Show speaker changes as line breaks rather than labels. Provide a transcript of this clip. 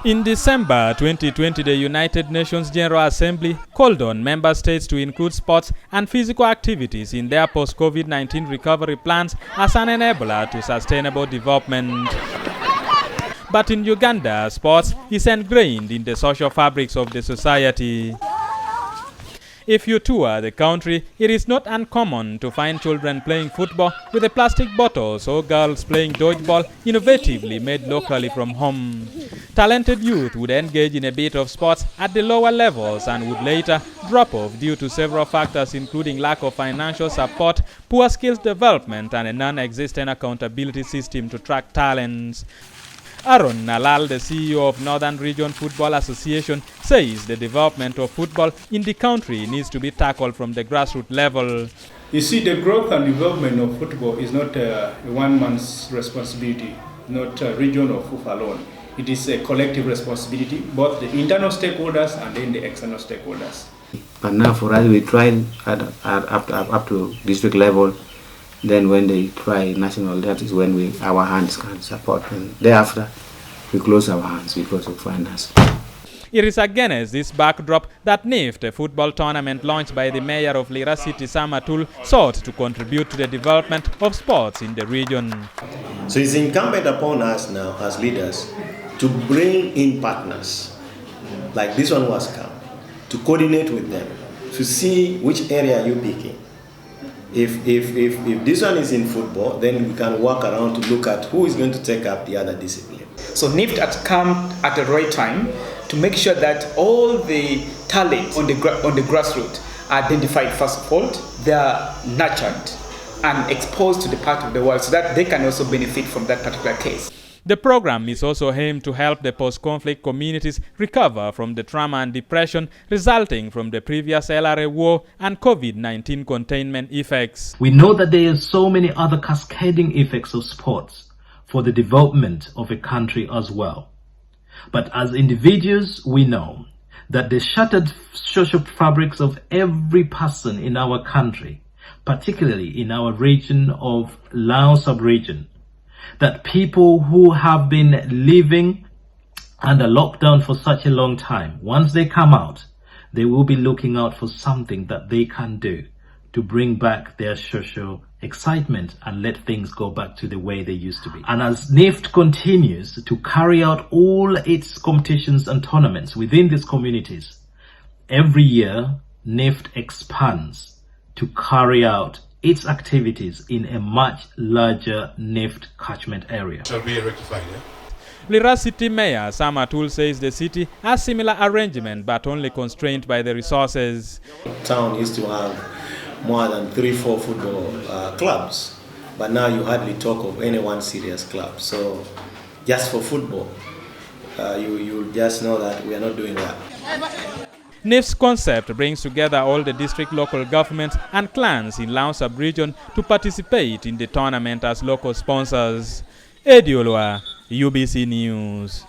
In December 2020, the United Nations General Assembly called on member states to include sports and physical activities in their post-COVID-19 recovery plans as an enabler to sustainable development. But in Uganda, sports is ingrained in the social fabrics of the society. If you tour the country, it is not uncommon to find children playing football with the plastic bottles or girls playing dodgeball innovatively made locally from home. Talented youth would engage in a bit of sports at the lower levels and would later drop off due to several factors including lack of financial support, poor skills development, and a non-existent accountability system to track talents. Aaron Nalal, the CEO of Northern Region Football Association, says the development of football in the country needs to be tackled from the grassroots level.
You see, the growth and development of football is not a one man's responsibility, not a region or FUF alone. It is a collective responsibility, both the internal stakeholders and then the external stakeholders.
But now for us, we try up to district level. Then when they try national, that is when our hands can support. And thereafter, we close our hands because of finance.
It is against this backdrop that NIFT, a football tournament launched by the mayor of Lira City, Samatul, sought to contribute to the development of sports in the region.
So it's incumbent upon us now as leaders to bring in partners, like this one was come, to coordinate with them, to see which area you're picking. If this one is in football, then we can work around to look at who is going to take up the other discipline.
So NIFT has come at the right time to make sure that all the talents on the grassroots are identified first of all, they are nurtured and exposed to the part of the world so that they can also benefit from that particular case.
The program is also aimed to help the post-conflict communities recover from the trauma and depression resulting from the previous LRA war and COVID-19 containment effects.
We know that there are so many other cascading effects of sports for the development of a country as well. But as individuals, we know that the shattered social fabrics of every person in our country, particularly in our region of Lao sub-region, that people who have been living under lockdown for such a long time, once they come out, they will be looking out for something that they can do to bring back their social excitement and let things go back to the way they used to be. And as NIFT continues to carry out all its competitions and tournaments within these communities, every year NIFT expands to carry out its activities in a much larger NIFT catchment area.
Shall be rectified, yeah?
Lira City Mayor Samatul says the city has similar arrangement but only constrained by the resources.
Town used to have more than 3-4 football clubs, but now you hardly talk of any one serious club. So just for football, you just know that we are not doing that.
NIFT's concept brings together all the district local governments and clans in Lao sub-region to participate in the tournament as local sponsors. Ediolwa, UBC News.